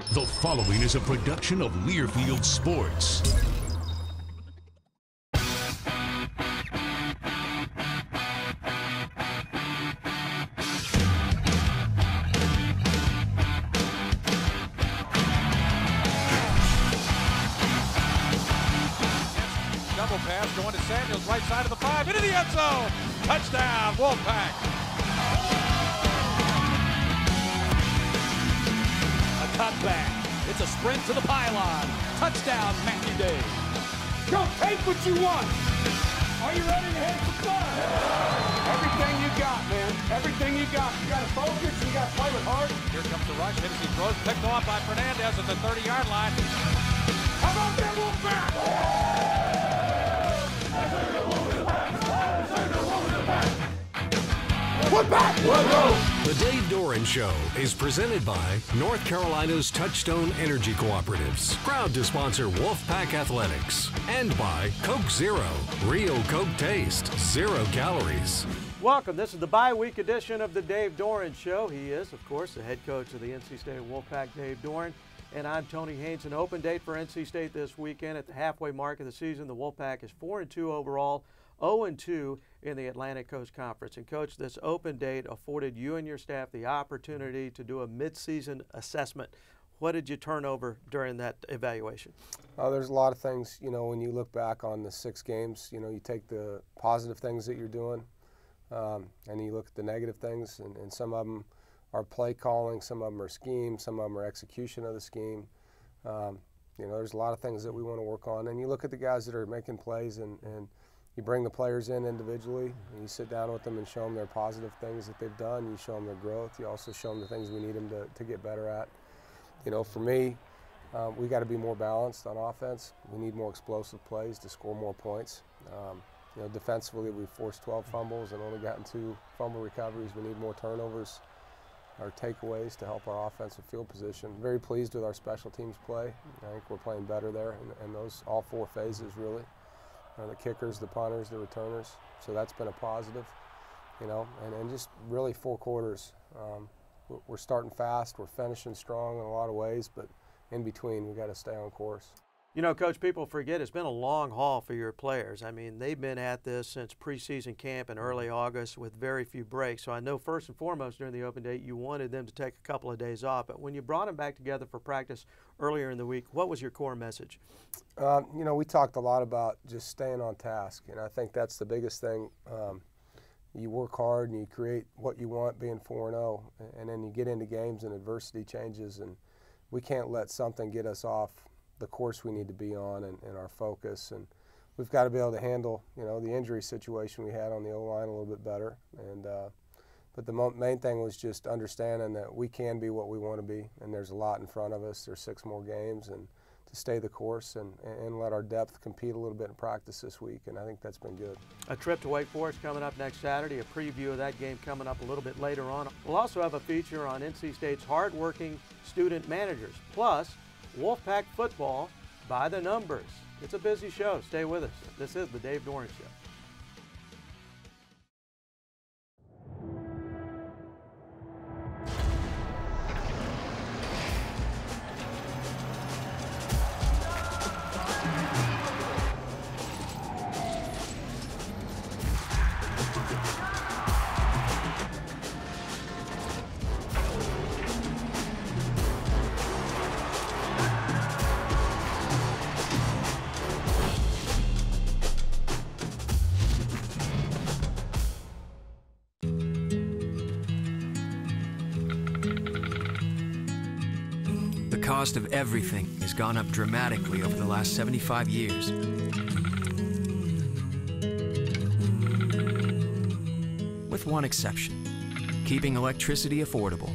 The following is a production of Learfield Sports. Double pass going to Samuels, right side of the 5, into the end zone. Touchdown, Wolfpack. Cutback. It's a sprint to the pylon. Touchdown, Matthew Dave. Go, take what you want. Are you ready to hit the fun? Everything you got, man. Everything you got. You got to focus. You got to play with heart. Here comes the rush. Hennessy throws, picked off by Fernandez at the 30-yard line. How about that Wolfpack? Wolfpack! The Dave Doeren Show is presented by North Carolina's Touchstone Energy Cooperatives, proud to sponsor Wolfpack Athletics, and by Coke Zero, real Coke taste, 0 calories. Welcome. This is the bye-week edition of the Dave Doeren Show. He is, of course, the head coach of the NC State Wolfpack, Dave Doeren, and I'm Tony Haynes. An open date for NC State this weekend at the halfway mark of the season. The Wolfpack is 4-2 overall, 0-2 in the Atlantic Coast Conference. And Coach, this open date afforded you and your staff the opportunity to do a mid-season assessment. What did you turn over during that evaluation? There's a lot of things, when you look back on the 6 games, you take the positive things that you're doing and you look at the negative things, and some of them are play calling, some of them are scheme, some of them are execution of the scheme. There's a lot of things that we want to work on. And you look at the guys that are making plays and you bring the players in individually, and you sit down with them and show them their positive things that they've done. You show them their growth. You also show them the things we need them to get better at. For me, we got to be more balanced on offense. We need more explosive plays to score more points. Defensively, we've forced 12 fumbles and only gotten 2 fumble recoveries. We need more turnovers or takeaways to help our offensive field position. Very pleased with our special teams play. I think we're playing better there in those all 4 phases, really. The kickers, the punters, the returners. So that's been a positive, and just really 4 quarters. We're starting fast, we're finishing strong in a lot of ways, but in between, we got to stay on course. Coach, people forget it's been a long haul for your players. I mean, they've been at this since preseason camp in early August with very few breaks. So I know first and foremost during the open date, you wanted them to take a couple of days off. But when you brought them back together for practice earlier in the week, what was your core message? We talked a lot about just staying on task, and I think that's the biggest thing. You work hard and you create what you want being 4-0, and then you get into games and adversity changes, and we can't let something get us off the course we need to be on and our focus. And we've got to be able to handle, the injury situation we had on the O-line a little bit better. And but the main thing was just understanding that we can be what we want to be, and there's a lot in front of us. There's 6 more games, and to stay the course and let our depth compete a little bit in practice this week, and I think that's been good. A trip to Wake Forest coming up next Saturday, a preview of that game coming up a little bit later on. We'll also have a feature on NC State's hardworking student managers, plus Wolfpack football by the numbers. It's a busy show. Stay with us. This is the Dave Doeren Show. The cost of everything has gone up dramatically over the last 75 years. With one exception, keeping electricity affordable.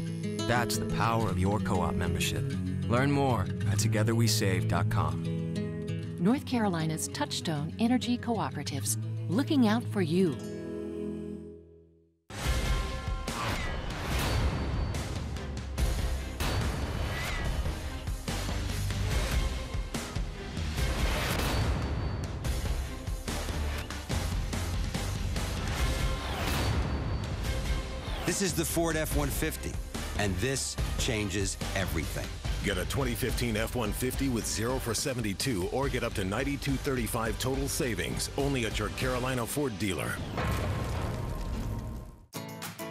That's the power of your co-op membership. Learn more at togetherwesave.com. North Carolina's Touchstone Energy Cooperatives, looking out for you. This is the Ford F-150, and this changes everything. Get a 2015 F-150 with 0 for 72 or get up to $92.35 total savings only at your Carolina Ford dealer.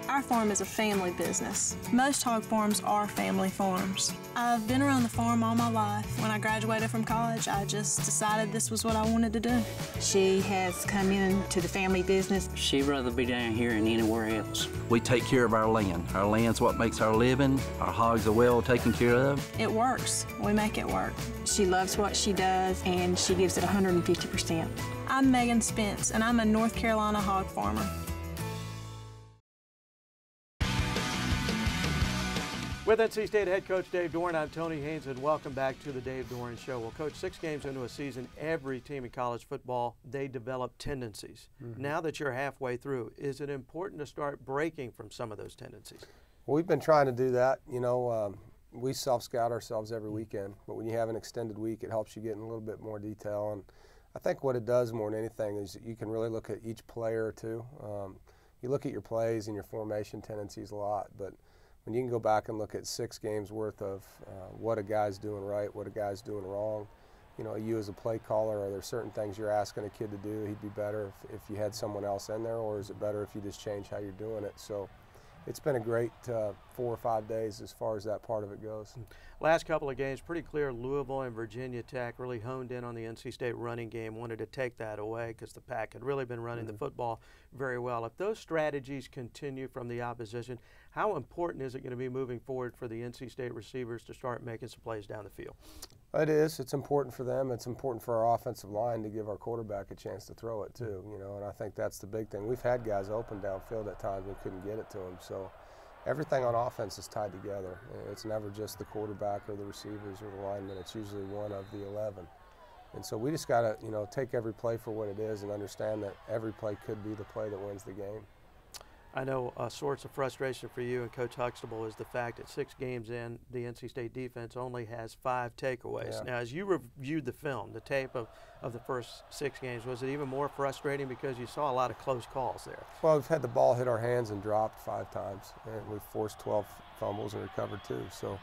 Our farm is a family business. Most hog farms are family farms. I've been around the farm all my life. When I graduated from college, I just decided this was what I wanted to do. She has come into the family business. She'd rather be down here than anywhere else. We take care of our land. Our land's what makes our living. Our hogs are well taken care of. It works. We make it work. She loves what she does, and she gives it 150%. I'm Megan Spence, and I'm a North Carolina hog farmer. With NC State head coach Dave Doeren, I'm Tony Haynes, and welcome back to the Dave Doeren Show. Well, Coach, 6 games into a season, every team in college football, they develop tendencies. Now that you're halfway through, is it important to start breaking from some of those tendencies? Well, we've been trying to do that. You know, we self-scout ourselves every weekend, but when you have an extended week, it helps you get in a little bit more detail. And I think what it does more than anything is you can really look at each player, too. You look at your plays and your formation tendencies a lot, but when you can go back and look at 6 games worth of what a guy's doing right, what a guy's doing wrong, you know, you as a play caller, are there certain things you're asking a kid to do he'd be better if you had someone else in there, or is it better if you just change how you're doing it? So it's been a great 4 or 5 days as far as that part of it goes. Last couple of games, pretty clear. Louisville and Virginia Tech really honed in on the NC State running game, wanted to take that away because the Pack had really been running the football very well. If those strategies continue from the opposition, how important is it going to be moving forward for the NC State receivers to start making some plays down the field? It is. It's important for them. It's important for our offensive line to give our quarterback a chance to throw it too. You know, and I think that's the big thing. We've had guys open downfield at times and couldn't get it to them. So everything on offense is tied together. It's never just the quarterback or the receivers or the linemen. It's usually one of the 11. And so we just got to, you know, take every play for what it is and understand that every play could be the play that wins the game. I know a source of frustration for you and Coach Huxtable is the fact that 6 games in, the NC State defense only has 5 takeaways. Yeah. Now, as you reviewed the film, the tape of the first 6 games, was it even more frustrating because you saw a lot of close calls there? Well, we've had the ball hit our hands and dropped 5 times, and we've forced 12 fumbles and recovered 2. So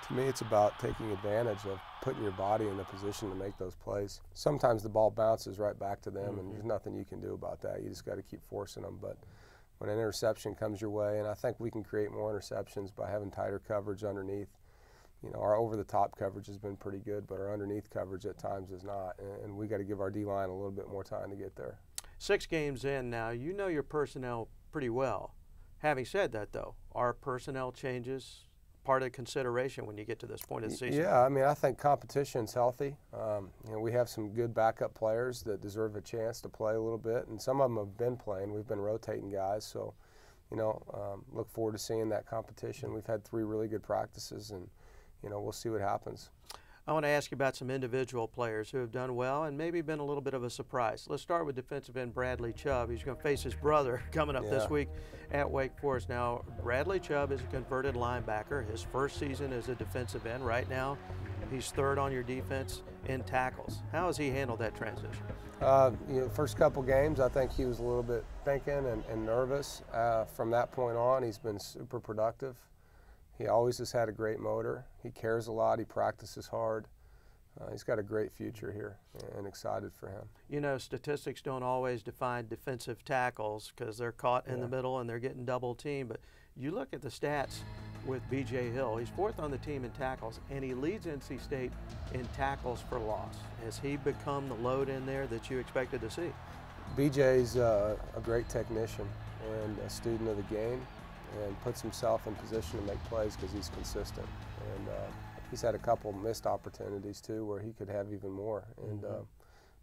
to me, it's about taking advantage of putting your body in the position to make those plays. Sometimes the ball bounces right back to them, and there's nothing you can do about that. You just got to keep forcing them. But when an interception comes your way, and I think we can create more interceptions by having tighter coverage underneath. You know, our over-the-top coverage has been pretty good, but our underneath coverage at times is not, and we got to give our D-line a little bit more time to get there. 6 games in now, you know your personnel pretty well. Having said that, though, are personnel changes part of the consideration when you get to this point of the season? Yeah, I mean, I think competition's healthy. You know, we have some good backup players that deserve a chance to play a little bit, and some of them have been playing. We've been rotating guys, so, you know, look forward to seeing that competition. We've had 3 really good practices, and, you know, we'll see what happens. I want to ask you about some individual players who have done well and maybe been a little bit of a surprise. Let's start with defensive end Bradley Chubb. He's going to face his brother coming up this week at Wake Forest. Now, Bradley Chubb is a converted linebacker. His first season as a defensive end. Right now, he's 3rd on your defense in tackles. How has he handled that transition? You know, first couple games, I think he was a little bit thinking and nervous. From that point on, he's been super productive. He always has had a great motor. He cares a lot. He practices hard. He's got a great future here, and excited for him. You know, statistics don't always define defensive tackles because they're caught in the middle and they're getting double teamed. But you look at the stats with B.J. Hill. He's 4th on the team in tackles, and he leads NC State in tackles for loss. Has he become the load in there that you expected to see? B.J.'s a great technician and a student of the game, and puts himself in position to make plays because he's consistent. And he's had a couple missed opportunities too where he could have even more. And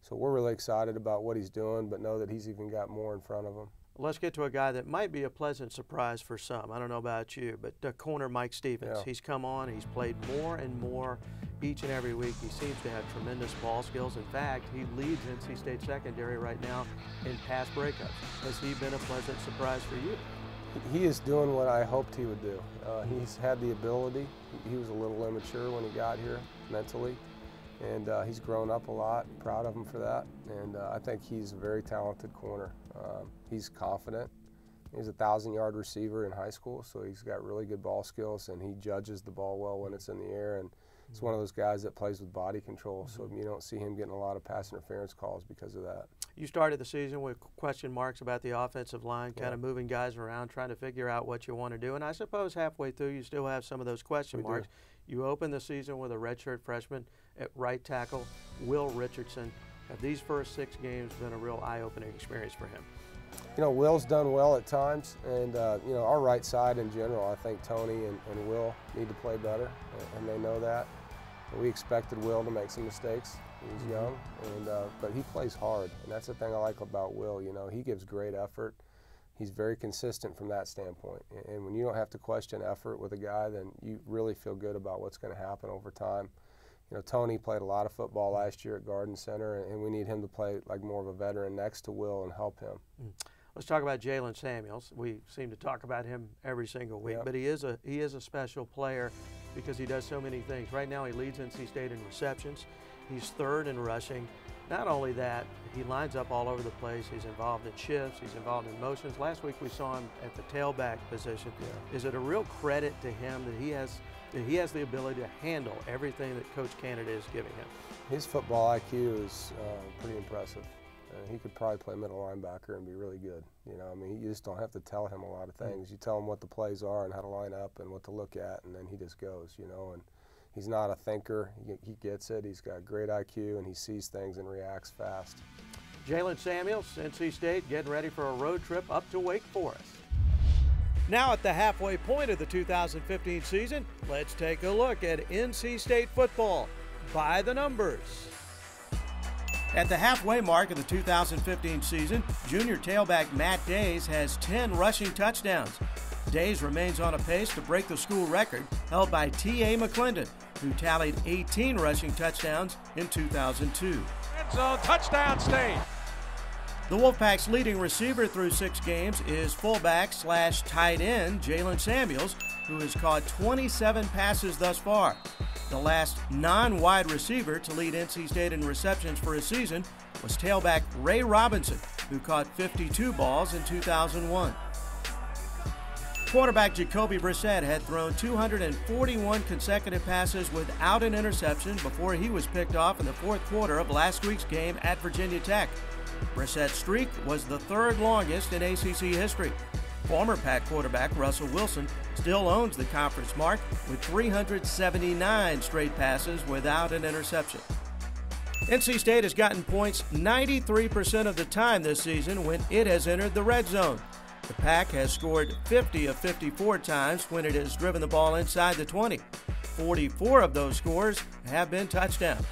so we're really excited about what he's doing, but know that he's even got more in front of him. Let's get to a guy that might be a pleasant surprise for some. I don't know about you, but corner Mike Stevens. Yeah. He's come on, he's played more and more each and every week. He seems to have tremendous ball skills. In fact, he leads NC State secondary right now in pass breakups. Has he been a pleasant surprise for you? He is doing what I hoped he would do. He's had the ability. He was a little immature when he got here mentally, and he's grown up a lot. Proud of him for that, and I think he's a very talented corner. He's confident. He's a 1,000-yard receiver in high school, so he's got really good ball skills, and he judges the ball well when it's in the air. And It's one of those guys that plays with body control, so you don't see him getting a lot of pass interference calls because of that. You started the season with question marks about the offensive line, kind of moving guys around, trying to figure out what you want to do. And I suppose halfway through you still have some of those question marks. You open the season with a redshirt freshman at right tackle, Will Richardson. Have these first 6 games been a real eye-opening experience for him? You know, Will's done well at times, and you know, our right side in general, I think Tony and Will need to play better, and they know that. We expected Will to make some mistakes. He's young, and but he plays hard, and that's the thing I like about Will. You know, he gives great effort. He's very consistent from that standpoint, and when you don't have to question effort with a guy, then you really feel good about what's going to happen over time. You know, Tony played a lot of football last year at Garden Center, and we need him to play like more of a veteran next to Will and help him. Let's talk about Jalen Samuels. We seem to talk about him every single week, but he is a special player because he does so many things. Right now he leads NC State in receptions. He's 3rd in rushing. Not only that, he lines up all over the place. He's involved in shifts. He's involved in motions. Last week we saw him at the tailback position. Is it a real credit to him that he has the ability to handle everything that Coach Canada is giving him? His football IQ is pretty impressive. He could probably play middle linebacker and be really good. You know, I mean, you just don't have to tell him a lot of things. You tell him what the plays are and how to line up and what to look at, and then he just goes, you know. And he's not a thinker. He gets it. He's got great IQ, and he sees things and reacts fast. Jalen Samuels, NC State, getting ready for a road trip up to Wake Forest. Now at the halfway point of the 2015 season, let's take a look at NC State football by the numbers. At the halfway mark of the 2015 season, junior tailback Matt Days has 10 rushing touchdowns. Days remains on a pace to break the school record held by T.A. McClendon, who tallied 18 rushing touchdowns in 2002. End zone, touchdown State. The Wolfpack's leading receiver through 6 games is fullback/tight end Jalen Samuels, who has caught 27 passes thus far. The last non-wide receiver to lead NC State in receptions for a season was tailback Ray Robinson, who caught 52 balls in 2001. Quarterback Jacoby Brissett had thrown 241 consecutive passes without an interception before he was picked off in the 4th quarter of last week's game at Virginia Tech. Brissett's streak was the 3rd longest in ACC history. Former Pack quarterback Russell Wilson still owns the conference mark with 379 straight passes without an interception. NC State has gotten points 93% of the time this season when it has entered the red zone. The Pack has scored 50 of 54 times when it has driven the ball inside the 20. 44 of those scores have been touchdowns.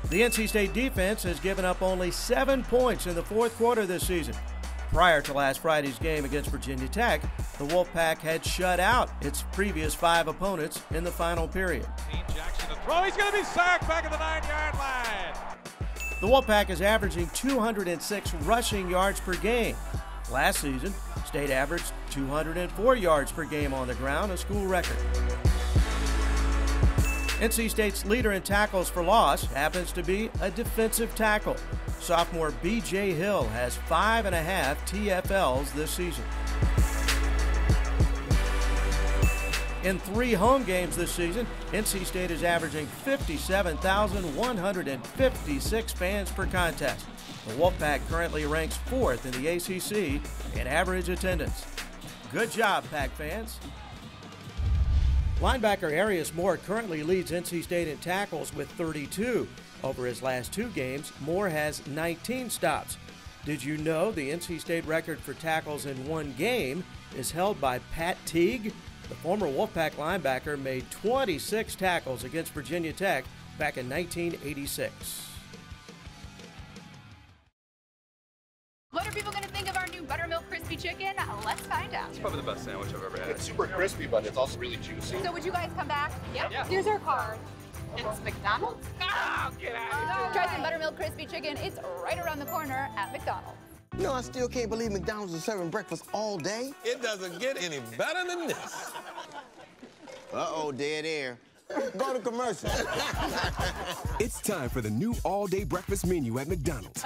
The NC State defense has given up only 7 points in the 4th quarter this season. Prior to last Friday's game against Virginia Tech, the Wolfpack had shut out its previous 5 opponents in the final period. Jackson to throw. He's going to be sacked back at the 9-yard line. The Wolfpack is averaging 206 rushing yards per game. Last season, State averaged 204 yards per game on the ground, a school record. NC State's leader in tackles for loss happens to be a defensive tackle. Sophomore B.J. Hill has 5.5 TFLs this season. In 3 home games this season, NC State is averaging 57,156 fans per contest. The Wolfpack currently ranks 4th in the ACC in average attendance. Good job, Pack fans. Linebacker Arius Moore currently leads NC State in tackles with 32. Over his last 2 games, Moore has 19 stops. Did you know the NC State record for tackles in 1 game is held by Pat Teague? The former Wolfpack linebacker made 26 tackles against Virginia Tech back in 1986. What are people going to think of our new buttermilk crispy chicken? Let's find out. It's probably the best sandwich I've ever had. It's super crispy, but it's also really juicy. So would you guys come back? Yeah. Here's our card. It's McDonald's. Oh, get out of here. Try some buttermilk crispy chicken. It's right around the corner at McDonald's. You know, I still can't believe McDonald's is serving breakfast all day. It doesn't get any better than this. Uh-oh, dead air. Go to commercial. It's time for the new all-day breakfast menu at McDonald's.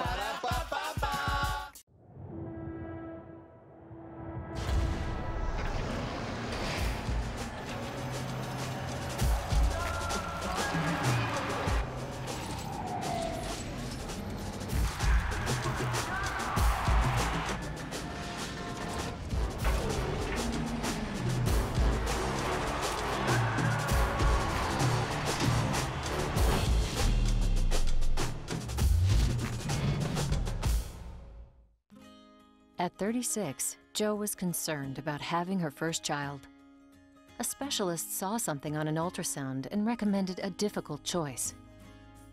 At 36, Jo was concerned about having her first child. A specialist saw something on an ultrasound and recommended a difficult choice.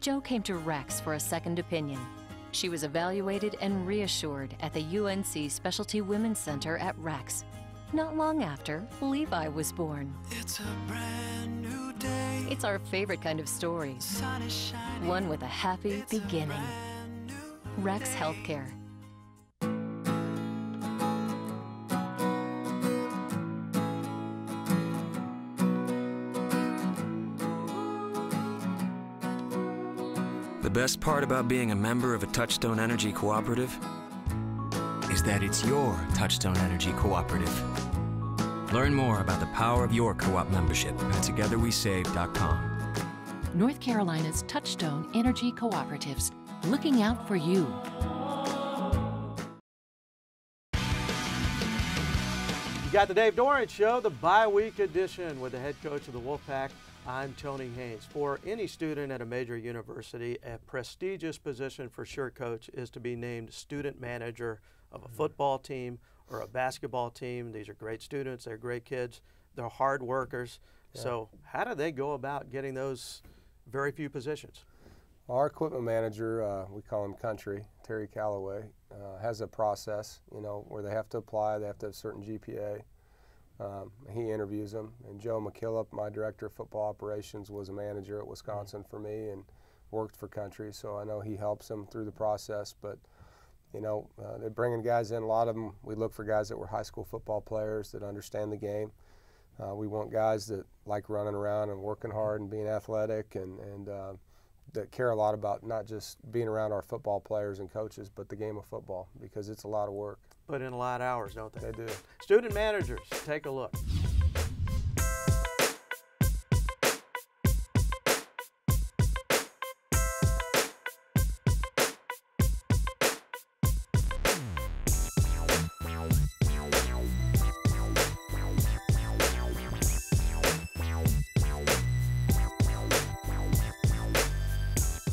Jo came to Rex for a second opinion. She was evaluated and reassured at the UNC Specialty Women's Center at Rex. Not long after, Levi was born. It's a brand new day. It's our favorite kind of story. Sun is shining. One with a happy beginning. Rex Healthcare. The best part about being a member of a Touchstone Energy Cooperative is that it's your Touchstone Energy Cooperative. Learn more about the power of your co-op membership at togetherwesave.com. North Carolina's Touchstone Energy Cooperatives, looking out for you. You got the Dave Doeren Show, the bye-week edition with the head coach of the Wolfpack. I'm Tony Haynes. For any student at a major university, a prestigious position for sure, coach, is to be named student manager of a football team or a basketball team. These are great students. They're great kids. They're hard workers. Yeah. So how do they go about getting those very few positions? Our equipment manager, we call him Country, Terry Calloway, has a process, where they have to apply. They have to have a certain GPA. He interviews them, and Joe McKillop, my director of football operations, was a manager at Wisconsin for me and worked for Country, so I know he helps them through the process. But they're bringing guys in. A lot of them, we look for guys that were high school football players that understand the game. We want guys that like running around and working hard and being athletic, and that care a lot about not just being around our football players and coaches, but the game of football, because it's a lot of work. Put in a lot of hours, don't they? They do. Student managers, take a look.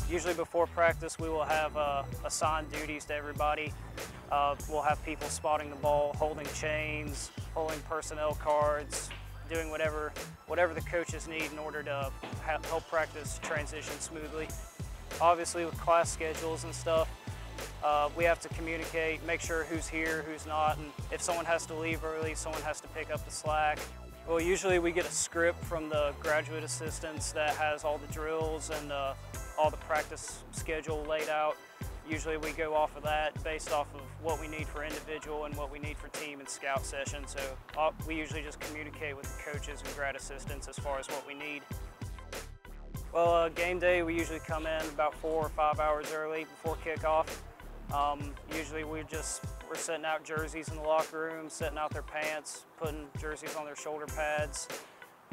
Usually before practice, we will have assigned duties to everybody. We'll have people spotting the ball, holding chains, pulling personnel cards, doing whatever the coaches need in order to help practice transition smoothly. Obviously with class schedules and stuff, we have to communicate, make sure who's here, who's not, and if someone has to leave early, someone has to pick up the slack. Well, usually we get a script from the graduate assistants that has all the drills and all the practice schedule laid out. Usually we go off of that based off of what we need for individual and what we need for team and scout session. So we usually just communicate with the coaches and grad assistants as far as what we need. Well, game day, we usually come in about 4 or 5 hours early before kickoff. Usually we're setting out jerseys in the locker room, setting out their pants, putting jerseys on their shoulder pads,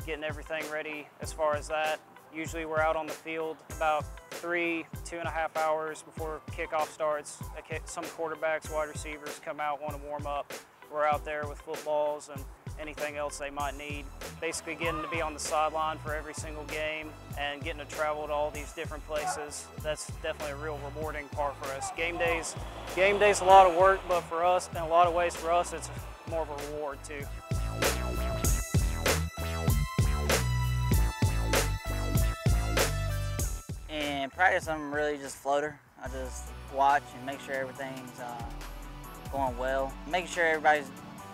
getting everything ready as far as that. Usually we're out on the field about 2.5 hours before kickoff starts. Some quarterbacks, wide receivers come out, want to warm up. We're out there with footballs and anything else they might need. Basically getting to be on the sideline for every single game and getting to travel to all these different places. That's definitely a real rewarding part for us. Game day's a lot of work, but for us, in a lot of ways for us, it's more of a reward too. In practice, I'm really just a floater. I just watch and make sure everything's going well. Making sure everybody's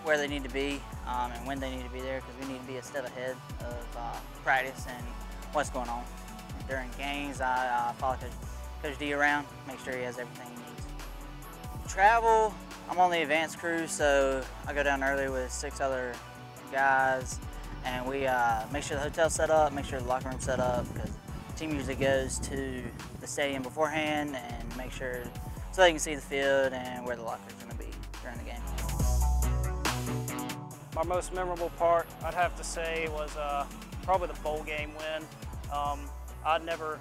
where they need to be and when they need to be there, because we need to be a step ahead of practice and what's going on. During games, I follow Coach D around, make sure he has everything he needs. Travel, I'm on the advanced crew, so I go down early with 6 other guys, and we make sure the hotel's set up, make sure the locker room's set up, because team usually goes to the stadium beforehand and make sure so they can see the field and where the locker's going to be during the game. My most memorable part, I'd have to say, was probably the bowl game win. I'd never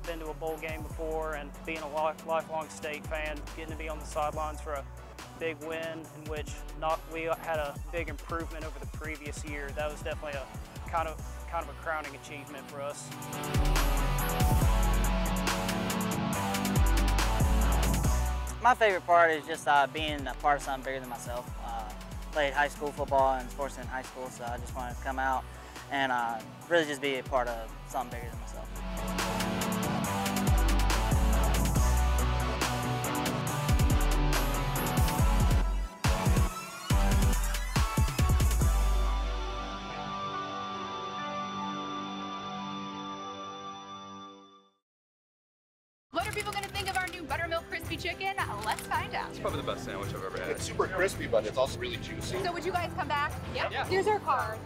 been to a bowl game before, and being a lifelong state fan, getting to be on the sidelines for a big win in which we had a big improvement over the previous year. That was definitely a kind of a crowning achievement for us. My favorite part is just being a part of something bigger than myself. Played high school football and sports in high school, so I just wanted to come out and really just be a part of something bigger than myself. What are people going to think of our new buttermilk crispy chicken? Let's find out. It's probably the best sandwich I've ever had. It's super crispy, but it's also really juicy. So would you guys come back? Yeah. Here's our card.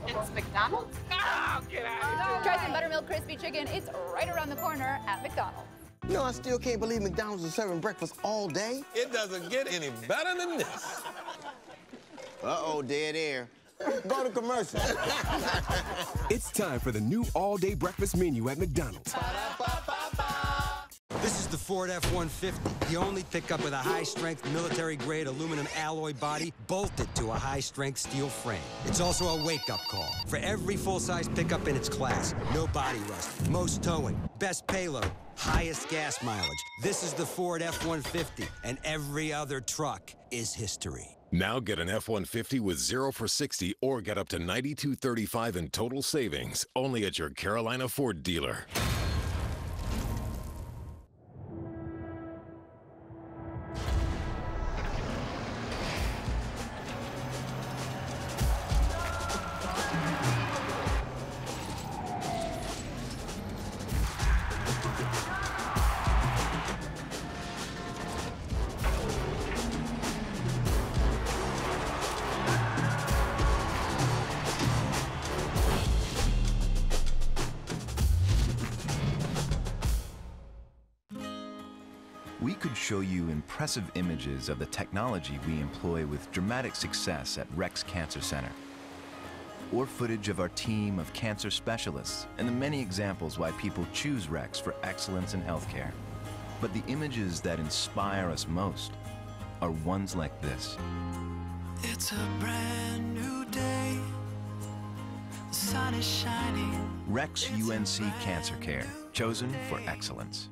It's McDonald's. Oh, get out of here. Try some buttermilk crispy chicken. It's right around the corner at McDonald's. You know, I still can't believe McDonald's is serving breakfast all day. It doesn't get any better than this. Uh-oh, dead air. Go to commercial. It's time for the new all-day breakfast menu at McDonald's. This is the Ford F-150, the only pickup with a high-strength military-grade aluminum alloy body bolted to a high-strength steel frame. It's also a wake-up call for every full-size pickup in its class. No body rust, most towing, best payload, highest gas mileage. This is the Ford F-150, and every other truck is history. Now get an F-150 with 0 for 60 or get up to $92.35 in total savings, only at your Carolina Ford dealer. We could show you impressive images of the technology we employ with dramatic success at Rex Cancer Center, or footage of our team of cancer specialists and the many examples why people choose Rex for excellence in healthcare. But the images that inspire us most are ones like this. It's a brand new day. The sun is shining. Rex UNC Cancer Care, chosen for excellence.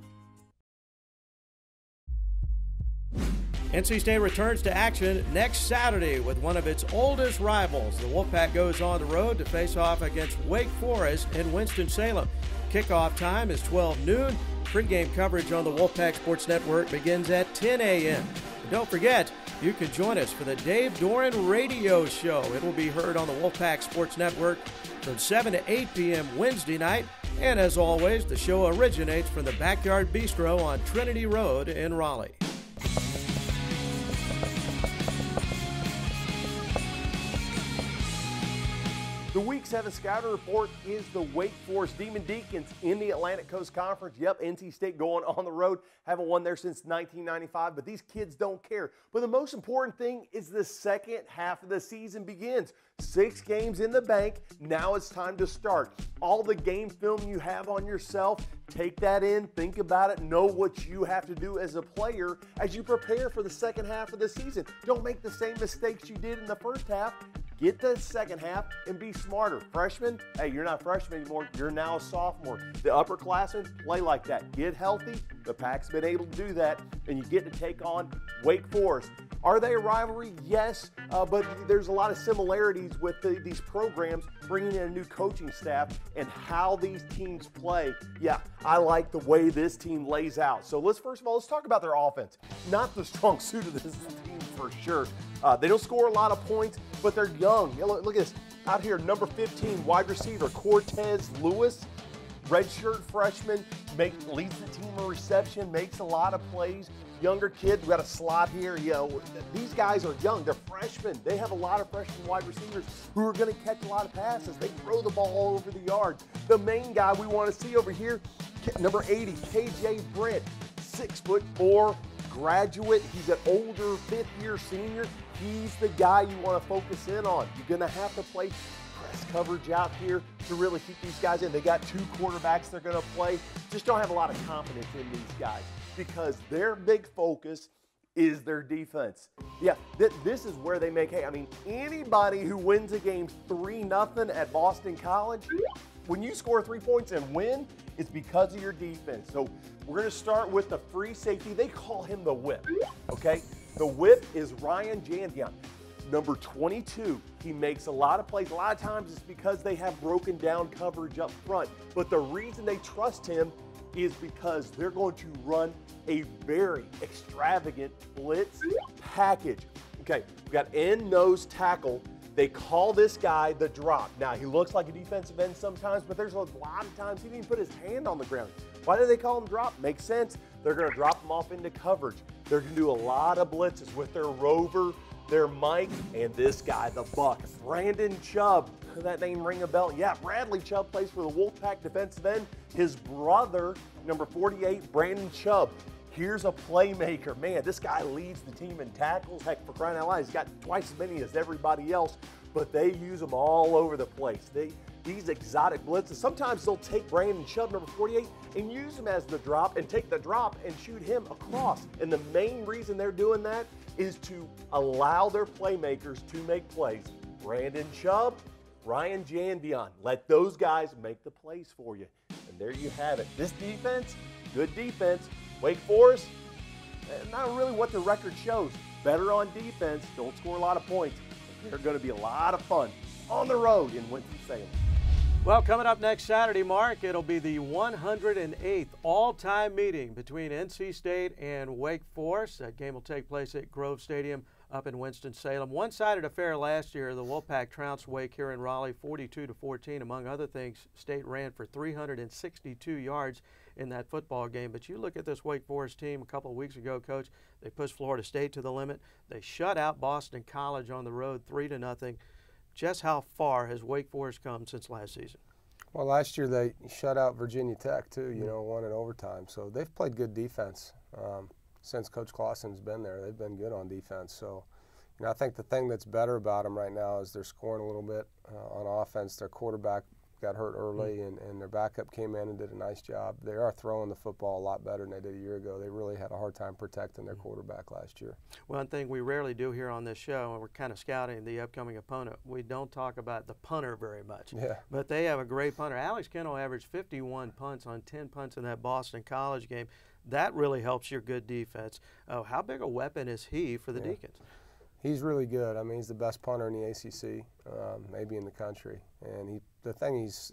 NC State returns to action next Saturday with one of its oldest rivals. The Wolfpack goes on the road to face off against Wake Forest in Winston-Salem. Kickoff time is 12 noon. Pre-game coverage on the Wolfpack Sports Network begins at 10 a.m. Don't forget, you can join us for the Dave Doeren Radio Show. It will be heard on the Wolfpack Sports Network from 7 to 8 p.m. Wednesday night. And as always, the show originates from the Backyard Bistro on Trinity Road in Raleigh. The Week 7 Scouter Report is the Wake Forest Demon Deacons in the Atlantic Coast Conference. Yep, NC State going on the road. Haven't won there since 1995, but these kids don't care. But the most important thing is the second half of the season begins. 6 games in the bank. Now it's time to start. All the game film you have on yourself, take that in, think about it, know what you have to do as a player as you prepare for the second half of the season. Don't make the same mistakes you did in the first half. Get the second half and be smarter. Freshmen, hey, you're not a freshman anymore. You're now a sophomore. The upperclassmen, play like that. Get healthy. The Pack's been able to do that, and you get to take on Wake Forest. Are they a rivalry? Yes, but there's a lot of similarities with these programs, bringing in a new coaching staff and how these teams play. Yeah, I like the way this team lays out. So let's talk about their offense. Not the strong suit of this team for sure. They don't score a lot of points, but they're young. Look at this. Out here, number 15, wide receiver, Cortez Lewis. Redshirt freshman, leads the team in reception, makes a lot of plays. Younger kid, we got a slot here. These guys are young. They're freshmen. They have a lot of freshman wide receivers who are going to catch a lot of passes. They throw the ball all over the yard. The main guy we want to see over here, number 80, KJ Brent, 6'4", graduate. He's an older fifth-year senior. He's the guy you want to focus in on. You're going to have to play press coverage out here to really keep these guys in. They got 2 quarterbacks they're going to play. Just don't have a lot of confidence in these guys because their big focus is their defense. Yeah, this is where they make hay. I mean, anybody who wins a game 3-0 at Boston College, when you score 3 points and win, it's because of your defense. So we're going to start with the free safety. They call him the whip, okay? The whip is Ryan Jandian, number 22. He makes a lot of plays. A lot of times it's because they have broken down coverage up front. But the reason they trust him is because they're going to run a very extravagant blitz package. Okay, we got end nose tackle. They call this guy the drop. Now, he looks like a defensive end sometimes, but there's a lot of times he didn't even put his hand on the ground. Why do they call him drop? Makes sense. They're going to drop him off into coverage. They're going to do a lot of blitzes with their rover, their Mike, and this guy, the Buck, Brandon Chubb. Does that name ring a bell? Yeah, Bradley Chubb plays for the Wolfpack defensive end. His brother, number 48, Brandon Chubb. Here's a playmaker. Man, this guy leads the team in tackles. Heck, for crying out loud, he's got twice as many as everybody else, but they use them all over the place. These exotic blitzes, sometimes they'll take Brandon Chubb, number 48, and use him as the drop and take the drop and shoot him across. And the main reason they're doing that is to allow their playmakers to make plays. Brandon Chubb, Ryan Jandian, let those guys make the plays for you. And there you have it. This defense, good defense. Wake Forest, not really what the record shows. Better on defense, don't score a lot of points. But they're going to be a lot of fun on the road in Winston-Salem. Well, coming up next Saturday, Mark, it'll be the 108th all-time meeting between NC State and Wake Forest. That game will take place at Grove Stadium up in Winston-Salem. One-sided affair last year. The Wolfpack trounced Wake here in Raleigh 42-14. Among other things, State ran for 362 yards in that football game. But you look at this Wake Forest team a couple of weeks ago, Coach. They pushed Florida State to the limit. They shut out Boston College on the road 3-0. Just how far has Wake Forest come since last season? Well, last year they shut out Virginia Tech too, you know, won in overtime. So they've played good defense since Coach Clausen's been there. They've been good on defense. So, you know, I think the thing that's better about them right now is they're scoring a little bit on offense. Their quarterback got hurt early, and their backup came in and did a nice job. They are throwing the football a lot better than they did a year ago. They really had a hard time protecting their quarterback last year. One thing we rarely do here on this show, and we're kind of scouting the upcoming opponent, we don't talk about the punter very much. Yeah. But they have a great punter. Alex Kennel averaged 51 punts on 10 punts in that Boston College game. That really helps your good defense. Oh, how big a weapon is he for the Deacons? He's really good. I mean, he's the best punter in the ACC, maybe in the country. And the thing he's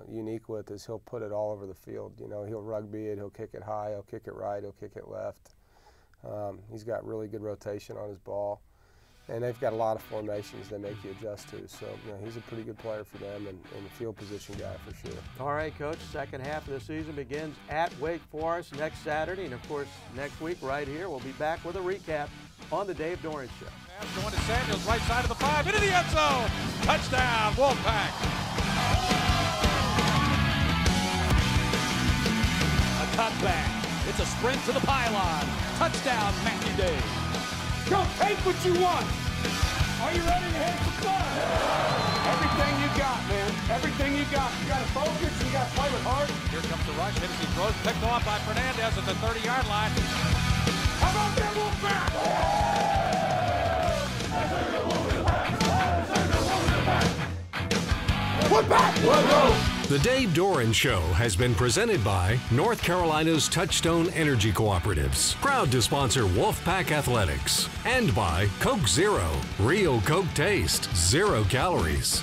unique with is he'll put it all over the field. You know, he'll rugby it, he'll kick it high, he'll kick it right, he'll kick it left. He's got really good rotation on his ball. And they've got a lot of formations they make you adjust to. So, you know, he's a pretty good player for them and a field position guy for sure. All right, Coach, second half of the season begins at Wake Forest next Saturday. And, of course, next week right here, we'll be back with a recap on the Dave Doeren Show. Going to Samuels, right side of the 5, into the end zone. Touchdown, Wolfpack. A cutback. It's a sprint to the pylon. Touchdown, Matthew Dave. Go, take what you want. Are you ready to head for fun? Everything you got, man. Everything you got. You got to focus. You got to play with heart. Here comes the rush. Hennessy throws, picked off by Fernandez at the 30-yard line. How about that, Wolfpack? The Dave Doeren Show has been presented by North Carolina's Touchstone Energy Cooperatives, proud to sponsor Wolfpack Athletics, and by Coke Zero, real Coke taste, 0 calories.